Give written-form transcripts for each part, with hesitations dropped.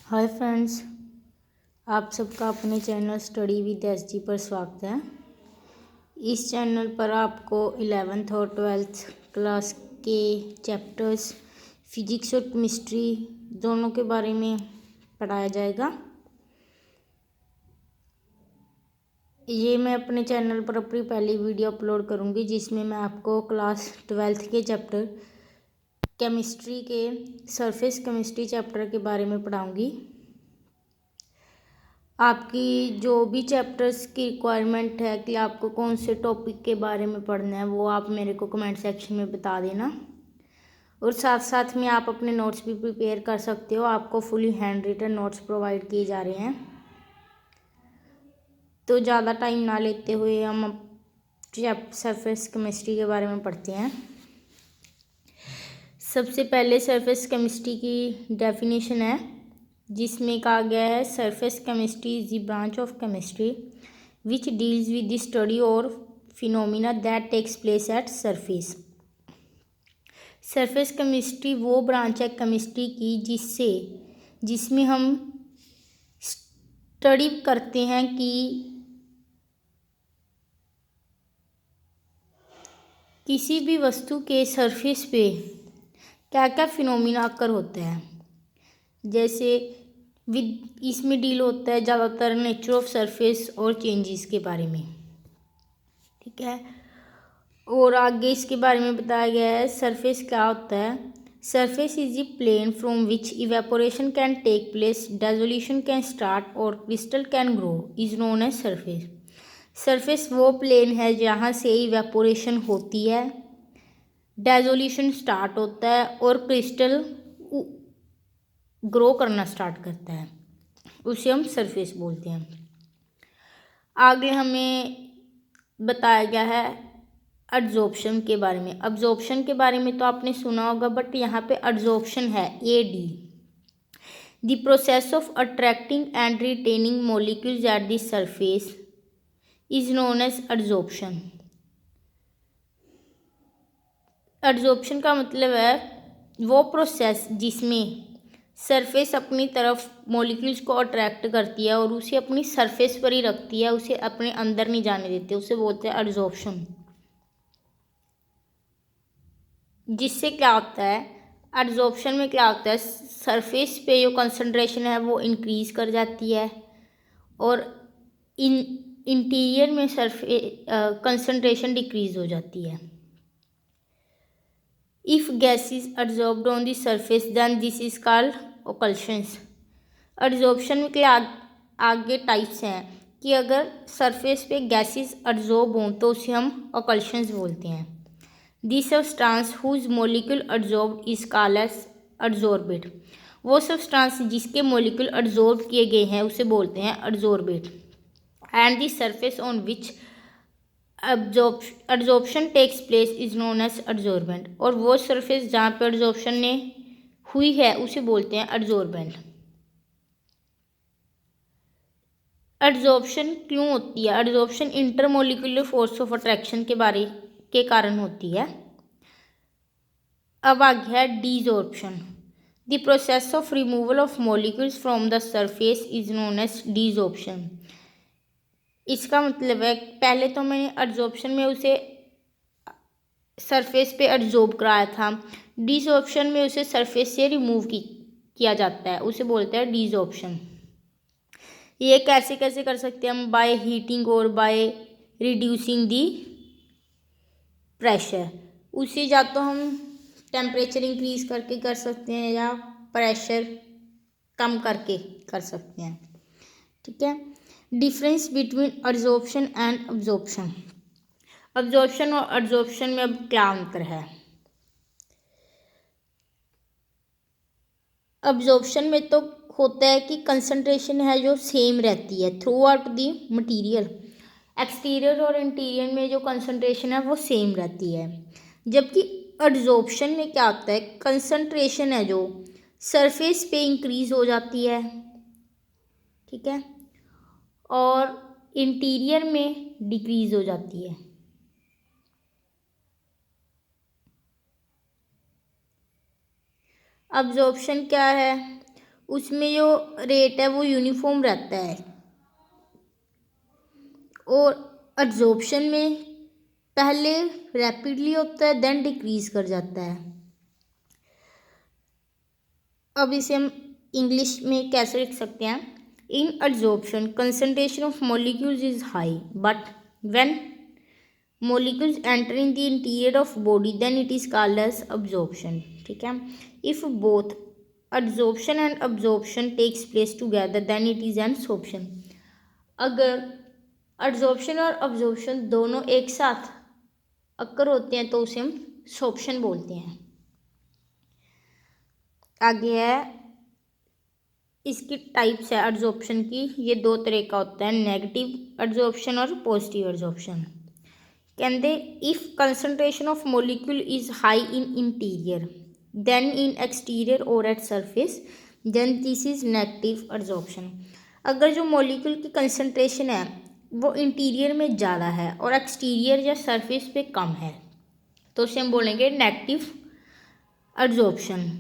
Hi friends, आप सबका अपने चैनल स्टडी विद एसजी पर स्वागत है। इस चैनल पर आपको 11th और 12th क्लास के चैप्टर्स फिजिक्स और केमिस्ट्री दोनों के बारे में पढ़ाया जाएगा। ये मैं अपने चैनल पर अपनी पहली वीडियो अपलोड करूँगी जिसमें मैं आपको क्लास 12th के चैप्टर केमिस्ट्री के सरफेस केमिस्ट्री चैप्टर के बारे में पढ़ाऊँगी। आपकी जो भी चैप्टर्स की रिक्वायरमेंट है कि आपको कौन से टॉपिक के बारे में पढ़ना है वो आप मेरे को कमेंट सेक्शन में बता देना। और साथ साथ में आप अपने नोट्स भी प्रिपेयर कर सकते हो। आपको fully hand written notes provide किए जा रहे हैं। तो ज़्यादा टाइम ना लेते हुए हम सरफेस केमिस्ट्री के बारे में पढ़ते हैं। सबसे पहले सरफेस केमिस्ट्री की डेफिनेशन है जिसमें कहा गया है surface chemistry is the branch of chemistry which deals with the study और phenomena that takes place at surface. Surface chemistry वो ब्रांच है केमिस्ट्री की जिसमें हम स्टडी करते हैं कि किसी भी वस्तु के सरफेस पे क्या क्या फिनोमिना अकर होता है। जैसे इसमें डील होता है ज़्यादातर नेचर ऑफ सरफेस और चेंजेस के बारे में, ठीक है। और आगे इसके बारे में बताया गया है सरफेस क्या होता है। Surface is a plane from which evaporation can take place, dissolution can start और crystal can grow is known as surface. Surface वो प्लेन है जहाँ से इवेपोरेशन होती है, डिसोल्यूशन स्टार्ट होता है और क्रिस्टल ग्रो करना स्टार्ट करता है, उसे हम सरफेस बोलते हैं। आगे हमें बताया गया है एडजॉर्प्शन के बारे में। एब्जॉर्प्शन के बारे में तो आपने सुना होगा, बट यहाँ पे एडजॉर्प्शन है AD, the process of attracting and retaining molecules at the surface is known as adsorption. Adsorption का मतलब है वो प्रोसेस जिसमें सरफेस अपनी तरफ मॉलिक्यूल्स को अट्रैक्ट करती है और उसे अपनी सरफेस पर ही रखती है, उसे अपने अंदर नहीं जाने देती, उसे बोलते हैं एडजॉर्प्शन। जिससे क्या होता है, एडजॉर्प्शन में क्या होता है, सरफेस पे जो कंसंट्रेशन है वो इंक्रीज कर जाती है और इंटीरियर में कंसंट्रेशन डिक्रीज हो जाती है। If gas is adsorbed on the surface then this is called occlusions. Adsorption में क्या आगे टाइप्स हैं कि अगर सरफेस पे गैसेस एडजॉर्ब हों तो उसे हम ओकल्शंस बोलते हैं। This substance whose molecule adsorbed is called as adsorbate. वो सब्सटेंस जिसके मॉलिक्यूल एडजॉर्ब किए गए हैं उसे बोलते हैं adsorbate. And the surface on which adsorption takes place is known as adsorbent. और वो सरफेस जहाँ पे एडजॉर्प्शन ने हुई है उसे बोलते हैं एडजॉर्बेंट। एडजॉर्प्शन क्यों होती है? Adsorption intermolecular force of attraction के कारण होती है। अब आ गया है desorption. The process of removal of molecules from the surface is known as desorption. इसका मतलब है पहले तो मैंने एडजॉर्प्शन में उसे सरफेस पे एडजॉर्ब कराया था, डीजॉर्प्शन में उसे सरफेस से रिमूव किया जाता है, उसे बोलते हैं डीजॉर्प्शन। ये कैसे कैसे कर सकते हैं हम? बाय हीटिंग और बाय रिड्यूसिंग दी प्रेशर। उसे या तो हम टेम्परेचर इंक्रीज करके कर सकते हैं या प्रेशर कम करके कर सकते हैं, ठीक है। Difference between adsorption and absorption. Absorption और एडजॉर्प्शन में अब क्या अंतर है? अब्जॉर्प्शन में तो होता है कि कंसंट्रेशन है जो सेम रहती है through out the material. Exterior और इंटीरियर में जो कंसंट्रेशन है वो सेम रहती है। जबकि एडजॉर्प्शन में क्या होता है, कंसंट्रेशन है जो सरफेस पे इंक्रीज हो जाती है, ठीक है, और इंटीरियर में डिक्रीज हो जाती है। अब्जॉर्प्शन क्या है? उसमें जो रेट है वो यूनिफॉर्म रहता है, और एब्जॉर्प्शन में पहले रैपिडली होता है देन डिक्रीज कर जाता है। अब इसे हम इंग्लिश में कैसे लिख सकते हैं? इन absorption concentration of molecules is high, but when molecules enter in the interior of body then it is called as absorption। ठीक है, if both adsorption and absorption takes place together then it is an absorption। अगर adsorption और absorption दोनों एक साथ occur होते हैं तो उसे हम absorption बोलते हैं। आगे है इसकी टाइप्स है adsorption की, ये दो तरह का होता है, नेगेटिव adsorption और पॉजिटिव adsorption। कहते if concentration of molecule is high in interior than in exterior और at surface then this is negative absorption. अगर जो मॉलिक्यूल की कंसंट्रेशन है वो इंटीरियर में ज़्यादा है और एक्सटीरियर या सरफेस पे कम है तो उसे हम बोलेंगे नेगेटिव एब्जॉर्प्शन।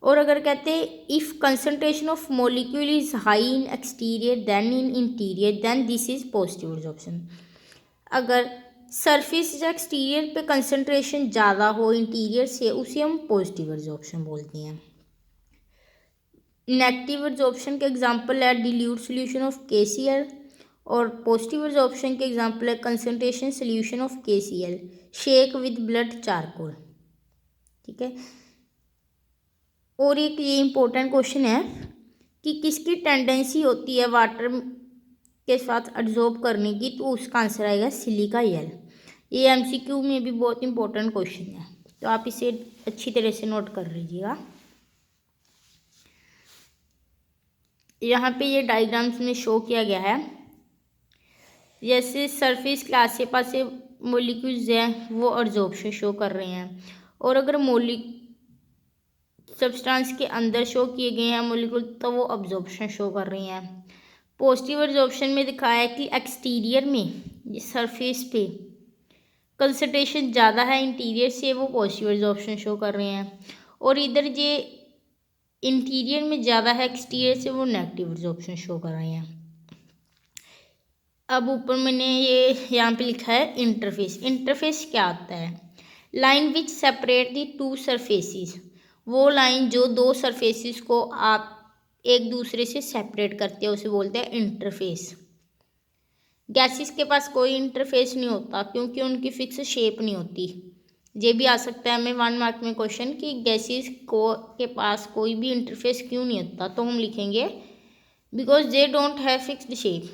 और अगर कहते if concentration of molecule is high in exterior then in interior then this is positive absorption. अगर सरफेस या एक्सटीरियर पे कंसंट्रेशन ज़्यादा हो इंटीरियर से उसे हम पॉजिटिव एब्जॉर्प्शन बोलते हैं। नेगेटिव एब्जॉर्प्शन के एग्जांपल है डिल्यूट सॉल्यूशन ऑफ KCl, और पॉजिटिव एब्जॉर्प्शन के एग्जांपल है concentration solution of KCl shake with blood charcoal. ठीक है, और एक ये इम्पोर्टेंट क्वेश्चन है कि किसकी टेंडेंसी होती है वाटर के साथ एब्जॉर्ब करने की, तो उसका आंसर आएगा सिलिका जेल। ये MCQ में भी बहुत इंपॉर्टेंट क्वेश्चन है, तो आप इसे अच्छी तरह से नोट कर लीजिएगा। यहाँ पे ये डायग्राम्स में शो किया गया है, जैसे सरफेस के आसे पास से मोलिक्यूल्स हैं वो एब्जॉर्प्शन शो कर रहे हैं, और अगर सब्सटेंस के अंदर शो किए गए हैं मोलिक्यूल तो वो एब्जॉर्प्शन शो कर रही हैं। पॉजिटिव एब्जॉर्प्शन में दिखाया है कि एक्सटीरियर में ये सरफेस पे कंसंट्रेशन ज़्यादा है इंटीरियर से, वो पॉजिटिव एब्जॉर्प्शन शो कर रहे हैं, और इधर ये इंटीरियर में ज़्यादा है एक्सटीरियर से, वो नेगेटिव एब्जॉर्प्शन शो कर रहे हैं। अब ऊपर मैंने ये यहाँ पे लिखा है इंटरफेस। इंटरफेस क्या होता है? Line which separate the two surfaces, वो लाइन जो दो सरफेसिस को आप एक दूसरे से सेपरेट करते हैं उसे बोलते हैं इंटरफेस। गैसेस के पास कोई इंटरफेस नहीं होता क्योंकि उनकी फिक्स शेप नहीं होती। ये भी आ सकता है हमें 1 मार्क में क्वेश्चन कि गैसेस के पास कोई भी इंटरफेस क्यों नहीं होता, तो हम लिखेंगे because they don't have fixed shape.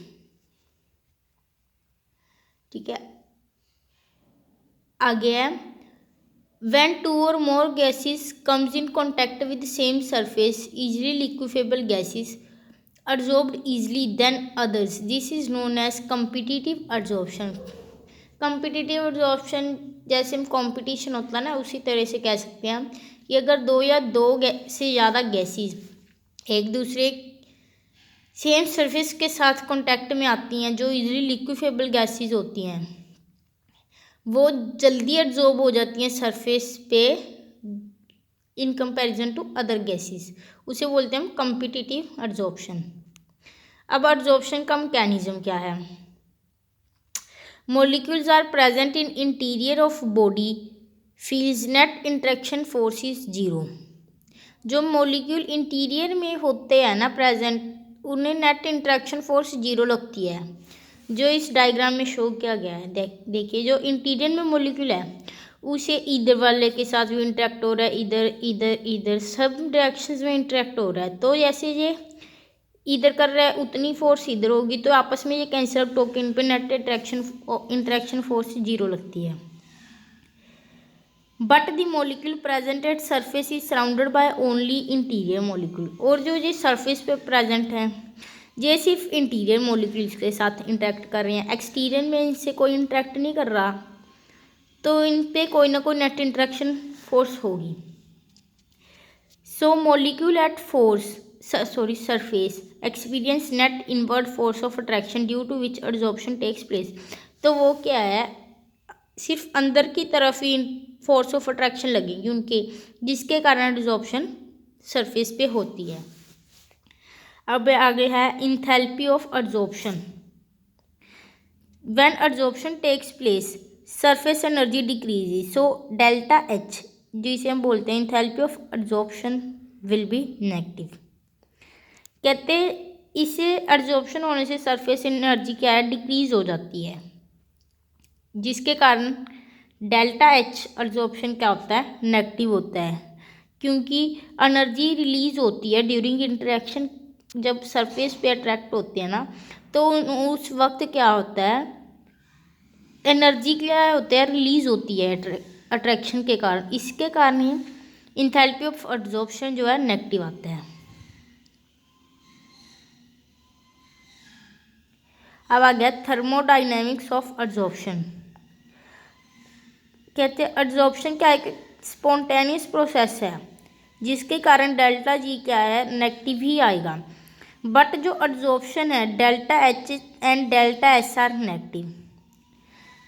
ठीक है, आगे है when 2 or more gases comes in contact with the same surface easily liquefiable gases absorbed easily than others, this is known as competitive absorption। competitive absorption जैसे हम competition होता है ना, उसी तरह से कह सकते हैं हम कि अगर दो या दो से ज़्यादा गैसेस एक दूसरे सेम सरफेस के साथ कांटेक्ट में आती हैं, जो इजीली लिक्विफेबल गैसेस होती हैं, वो जल्दी एब्जॉर्ब हो जाती हैं सरफेस पे in comparison to other gases, उसे बोलते हैं हम कॉम्पिटिटिव एब्जॉर्प्शन। अब एब्जॉर्प्शन का मैकेनिज्म क्या है? Molecules are present in interior of body feels net interaction force is zero. जो मॉलिक्यूल इंटीरियर में होते हैं ना प्रेजेंट, उन्हें नेट इंटरेक्शन फोर्स जीरो लगती है, जो इस डायग्राम में शो किया गया है। देखिए जो इंटीरियर में मॉलिक्यूल है उसे इधर वाले के साथ भी इंटरेक्ट हो रहा है, इधर इधर इधर सब डायरेक्शंस में इंटरेक्ट हो रहा है, तो जैसे ये इधर कर रहा है उतनी फोर्स इधर होगी, तो आपस में ये कैंसिल आउट होकर इन पे नेट इंटरेक्शन फोर्स जीरो लगती है। But the molecule present at surface is surrounded by only interior molecule, और जो ये सरफेस पे प्रेजेंट है ये सिर्फ इंटीरियर मॉलिक्यूल्स के साथ इंटरेक्ट कर रहे हैं, एक्सटीरियर में इनसे कोई इंटरेक्ट नहीं कर रहा, तो इन पे कोई ना कोई नेट इंटरेक्शन फोर्स होगी। So molecule at surface experience net inward force of attraction due to which absorption takes place. तो वो क्या है, सिर्फ अंदर की तरफ ही फोर्स ऑफ अट्रैक्शन लगेगी उनके, जिसके कारण एब्जॉर्प्शन सरफेस पे होती है। अब आगे है enthalpy of adsorption. When adsorption takes place surface energy decreases, so delta H जिसे हम बोलते हैं enthalpy of adsorption will be negative. कहते इसे एडजॉर्प्शन होने से सरफेस एनर्जी क्या है, डिक्रीज हो जाती है, जिसके कारण डेल्टा एच एडजॉर्प्शन क्या होता है, नेगेटिव होता है, क्योंकि एनर्जी रिलीज होती है ड्यूरिंग इंटरेक्शन। जब सरफेस पे अट्रैक्ट होते हैं ना, तो उस वक्त क्या होता है, एनर्जी क्या होता है, रिलीज होती है अट्रैक्शन के कारण। इसके कारण ही इंथैल्पी ऑफ एडजॉर्प्शन जो है नेगेटिव आता है। अब आ गया थर्मोडाइनमिक्स ऑफ एडजॉर्प्शन। कहते हैं एडजॉर्प्शन क्या है, स्पॉन्टेनियस प्रोसेस है, जिसके कारण डेल्टा जी क्या है, नेगेटिव ही आएगा। बट जो एडजॉर्प्शन है delta H and delta S R negative.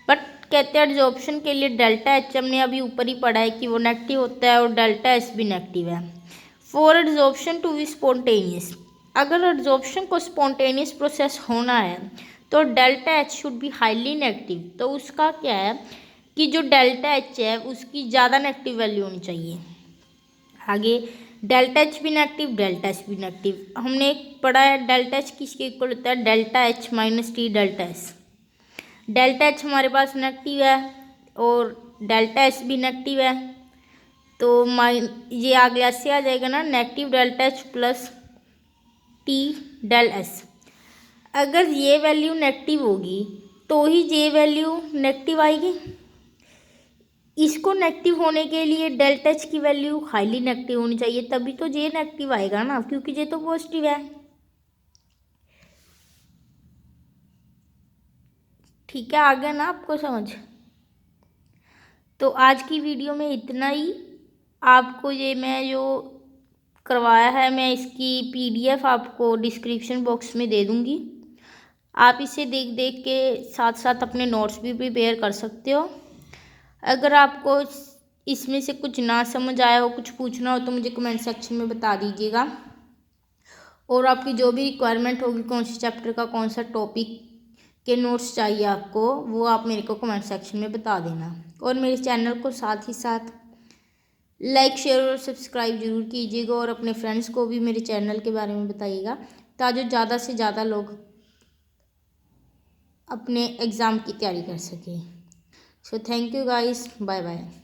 But कहते हैं एडजॉर्प्शन के लिए डेल्टा एच हमने अभी ऊपर ही पढ़ा है कि वो नेगेटिव होता है, और डेल्टा एस भी नेगेटिव है। For adsorption to be spontaneous, अगर एडजॉर्प्शन को स्पॉन्टेनियस प्रोसेस होना है तो delta H should be highly negative. तो उसका क्या है कि जो डेल्टा एच है उसकी ज़्यादा नेगेटिव वैल्यू होनी चाहिए। आगे डेल्टा एच भी नेगेटिव, डेल्टा एस भी नेगेटिव। हमने पढ़ा है डेल्टा एच किसके इक्वल होता है, delta H minus T delta S. Delta H हमारे पास नेगेटिव है और डेल्टा एस भी नेगटिव है, तो ये आगे ऐसे आ जाएगा ना, negative delta H plus T del S. अगर ये वैल्यू नेगेटिव होगी तो ही जे वैल्यू नेगेटिव आएगी। इसको नेगेटिव होने के लिए डेल्टा एच की वैल्यू हाईली नेगेटिव होनी चाहिए, तभी तो जे नेगेटिव आएगा ना, क्योंकि जे तो पॉजिटिव है। ठीक है, आ गया ना आपको समझ। तो आज की वीडियो में इतना ही। आपको ये मैं जो करवाया है, मैं इसकी पीडीएफ आपको डिस्क्रिप्शन बॉक्स में दे दूँगी। आप इसे देख देख के साथ साथ अपने नोट्स भी प्रिपेयर कर सकते हो। अगर आपको इसमें से कुछ ना समझ आया हो, कुछ पूछना हो, तो मुझे कमेंट सेक्शन में बता दीजिएगा। और आपकी जो भी रिक्वायरमेंट होगी, कौन से चैप्टर का कौन सा टॉपिक के नोट्स चाहिए आपको, वो आप मेरे को कमेंट सेक्शन में बता देना। और मेरे चैनल को साथ ही साथ लाइक शेयर और सब्सक्राइब जरूर कीजिएगा, और अपने फ्रेंड्स को भी मेरे चैनल के बारे में बताइएगा, ताकि ज़्यादा से ज़्यादा लोग अपने एग्ज़ाम की तैयारी कर सकें। So thank you guys, bye bye.